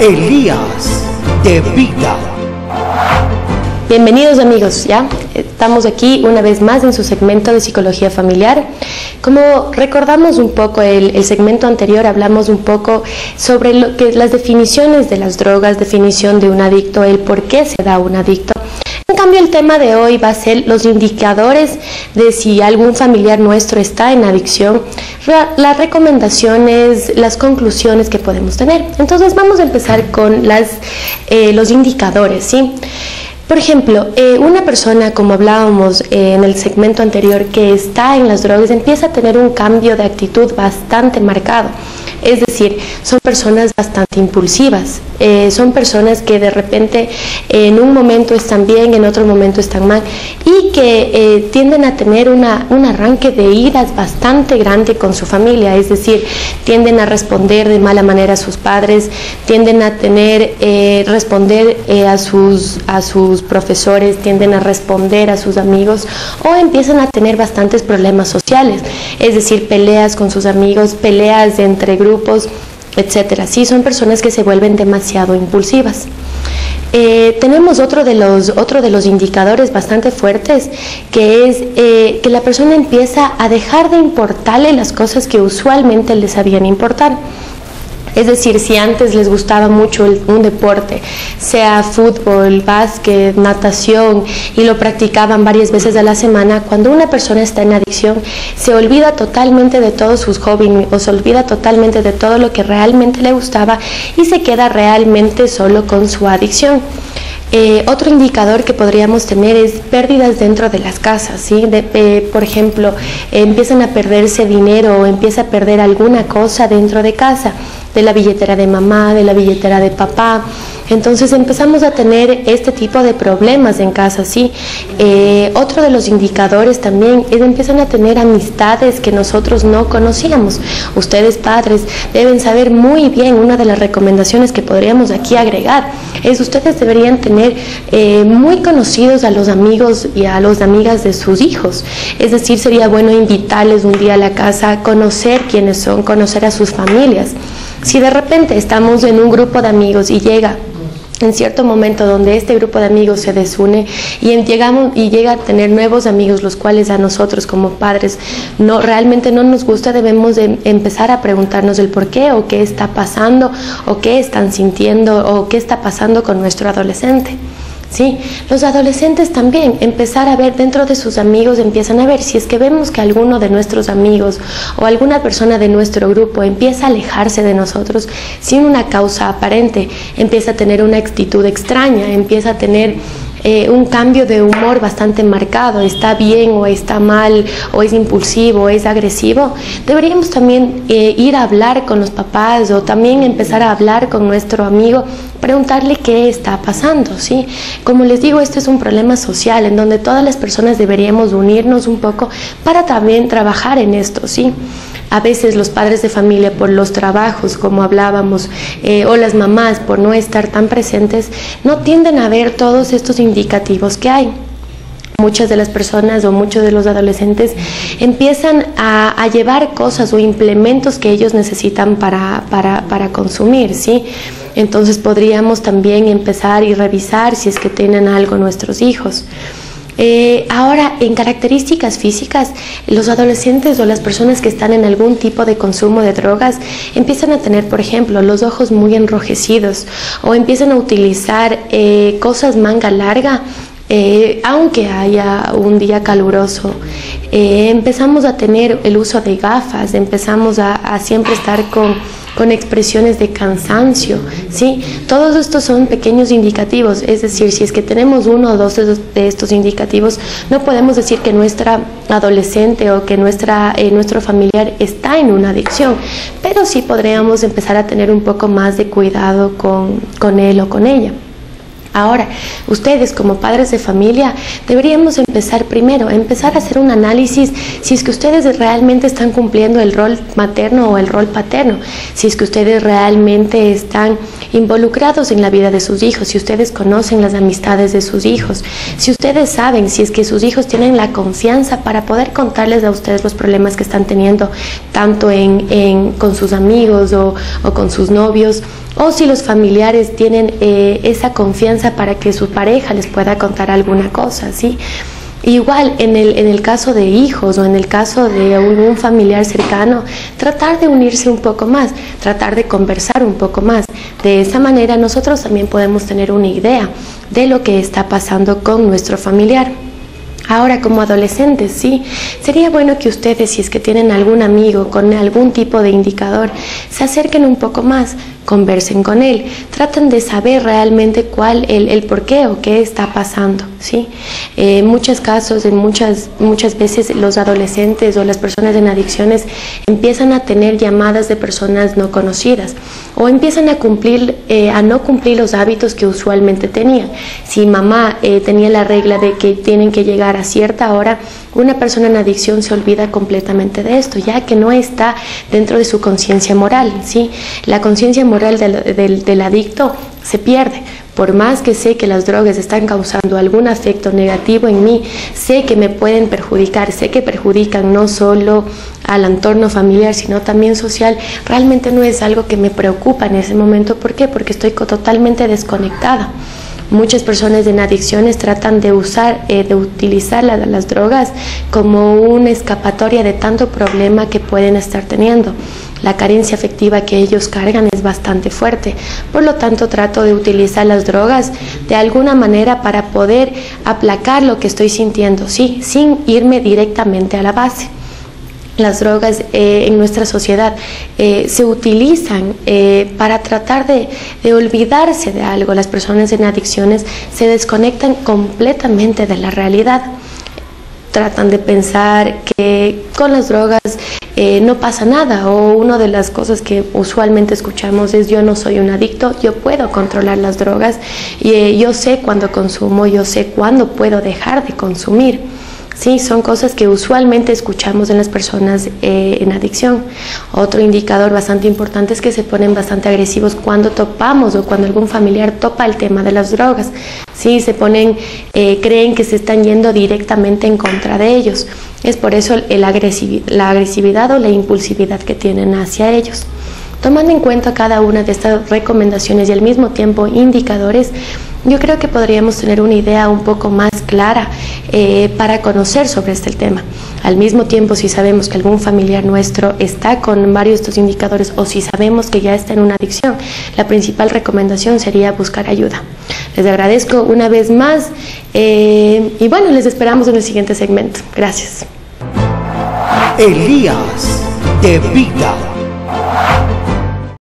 Elías de Vida. Bienvenidos amigos, ya estamos aquí una vez más en su segmento de psicología familiar. Como recordamos un poco el segmento anterior, hablamos un poco sobre las definiciones de las drogas, definición de un adicto, el por qué se da un adicto. En cambio, el tema de hoy va a ser los indicadores de si algún familiar nuestro está en adicción, las recomendaciones, las conclusiones que podemos tener. Entonces vamos a empezar con los indicadores, ¿sí? Por ejemplo, una persona, como hablábamos en el segmento anterior, que está en las drogas, empieza a tener un cambio de actitud bastante marcado. Es decir, son personas bastante impulsivas, son personas que de repente en un momento están bien, en otro momento están mal, y que tienden a tener un arranque de iras bastante grande con su familia. Es decir, tienden a responder de mala manera a sus padres, tienden a responder a sus profesores, tienden a responder a sus amigos, o empiezan a tener bastantes problemas sociales, es decir, peleas con sus amigos, peleas entre grupos, etcétera. Sí, son personas que se vuelven demasiado impulsivas. Tenemos otro de los indicadores bastante fuertes, que es que la persona empieza a dejar de importarle las cosas que usualmente les sabían importar. Es decir, si antes les gustaba mucho un deporte, sea fútbol, básquet, natación, y lo practicaban varias veces a la semana, cuando una persona está en adicción, se olvida totalmente de todos sus hobbies, o se olvida totalmente de todo lo que realmente le gustaba y se queda realmente solo con su adicción. Otro indicador que podríamos tener es pérdidas dentro de las casas, ¿sí? Por ejemplo, empiezan a perderse dinero o empieza a perder alguna cosa dentro de casa, de la billetera de mamá, de la billetera de papá. Entonces empezamos a tener este tipo de problemas en casa, ¿sí? Otro de los indicadores también es que empiezan a tener amistades que nosotros no conocíamos. Ustedes, padres, deben saber muy bien, una de las recomendaciones que podríamos aquí agregar es ustedes deberían tener muy conocidos a los amigos y a las amigas de sus hijos. Es decir, sería bueno invitarles un día a la casa, conocer quiénes son, conocer a sus familias. Si de repente estamos en un grupo de amigos y llega en cierto momento donde este grupo de amigos se desune y llega a tener nuevos amigos, los cuales a nosotros como padres realmente no nos gusta, debemos de empezar a preguntarnos el por qué, o qué está pasando, o qué están sintiendo, o qué está pasando con nuestro adolescente. Sí, los adolescentes también, empezar a ver dentro de sus amigos, empiezan a ver si es que vemos que alguno de nuestros amigos o alguna persona de nuestro grupo empieza a alejarse de nosotros sin una causa aparente, empieza a tener una actitud extraña, empieza a tener un cambio de humor bastante marcado, está bien o está mal, o es impulsivo o es agresivo, deberíamos también ir a hablar con los papás, o también empezar a hablar con nuestro amigo, preguntarle qué está pasando, ¿sí? Como les digo, este es un problema social en donde todas las personas deberíamos unirnos un poco para también trabajar en esto, ¿sí? A veces los padres de familia, por los trabajos, como hablábamos, o las mamás por no estar tan presentes, no tienden a ver todos estos indicativos que hay. Muchas de las personas o muchos de los adolescentes empiezan a llevar cosas o implementos que ellos necesitan para consumir, ¿sí? Entonces podríamos también empezar y revisar si es que tienen algo nuestros hijos. Ahora, en características físicas, los adolescentes o las personas que están en algún tipo de consumo de drogas empiezan a tener, por ejemplo, los ojos muy enrojecidos, o empiezan a utilizar cosas manga larga, aunque haya un día caluroso. Empezamos a tener el uso de gafas, empezamos a siempre estar con expresiones de cansancio, ¿sí? Todos estos son pequeños indicativos, es decir, si es que tenemos uno o dos de estos indicativos, no podemos decir que nuestra adolescente o que nuestro familiar está en una adicción, pero sí podríamos empezar a tener un poco más de cuidado con él o con ella. Ahora, ustedes como padres de familia deberíamos empezar a hacer un análisis si es que ustedes realmente están cumpliendo el rol materno o el rol paterno, si es que ustedes realmente están involucrados en la vida de sus hijos, si ustedes conocen las amistades de sus hijos, si ustedes saben si es que sus hijos tienen la confianza para poder contarles a ustedes los problemas que están teniendo, tanto con sus amigos o con sus novios, o si los familiares tienen esa confianza para que su pareja les pueda contar alguna cosa, ¿sí? Igual en el caso de hijos o en el caso de algún familiar cercano, tratar de unirse un poco más, tratar de conversar un poco más. De esa manera nosotros también podemos tener una idea de lo que está pasando con nuestro familiar. Ahora, como adolescentes, sí, sería bueno que ustedes, si es que tienen algún amigo con algún tipo de indicador, se acerquen un poco más, conversen con él, traten de saber realmente cuál el por qué o qué está pasando, ¿sí? En muchos casos, muchas veces los adolescentes o las personas en adicciones empiezan a tener llamadas de personas no conocidas o empiezan a no cumplir los hábitos que usualmente tenían. Si mamá tenía la regla de que tienen que llegar a cierta hora, una persona en adicción se olvida completamente de esto, ya que no está dentro de su conciencia moral, ¿sí? La conciencia moral del adicto se pierde. Por más que sé que las drogas están causando algún efecto negativo en mí, sé que me pueden perjudicar, sé que perjudican no solo al entorno familiar, sino también social, realmente no es algo que me preocupa en ese momento. ¿Por qué? Porque estoy totalmente desconectada. Muchas personas en adicciones tratan de utilizar las drogas como una escapatoria de tanto problema que pueden estar teniendo. La carencia afectiva que ellos cargan es bastante fuerte, por lo tanto trato de utilizar las drogas de alguna manera para poder aplacar lo que estoy sintiendo, sí, sin irme directamente a la base. Las drogas en nuestra sociedad se utilizan para tratar de olvidarse de algo. Las personas en adicciones se desconectan completamente de la realidad. Tratan de pensar que con las drogas no pasa nada, o una de las cosas que usualmente escuchamos es: yo no soy un adicto, yo puedo controlar las drogas, yo sé cuándo consumo, yo sé cuándo puedo dejar de consumir. Sí, son cosas que usualmente escuchamos en las personas en adicción. Otro indicador bastante importante es que se ponen bastante agresivos cuando topamos o cuando algún familiar topa el tema de las drogas. Sí, se ponen, creen que se están yendo directamente en contra de ellos. Es por eso la agresividad o la impulsividad que tienen hacia ellos. Tomando en cuenta cada una de estas recomendaciones y al mismo tiempo indicadores, yo creo que podríamos tener una idea un poco más clara para conocer sobre este tema. Al mismo tiempo, si sabemos que algún familiar nuestro está con varios de estos indicadores, o si sabemos que ya está en una adicción, la principal recomendación sería buscar ayuda. Les agradezco una vez más y bueno, les esperamos en el siguiente segmento. Gracias. Elías de Vida.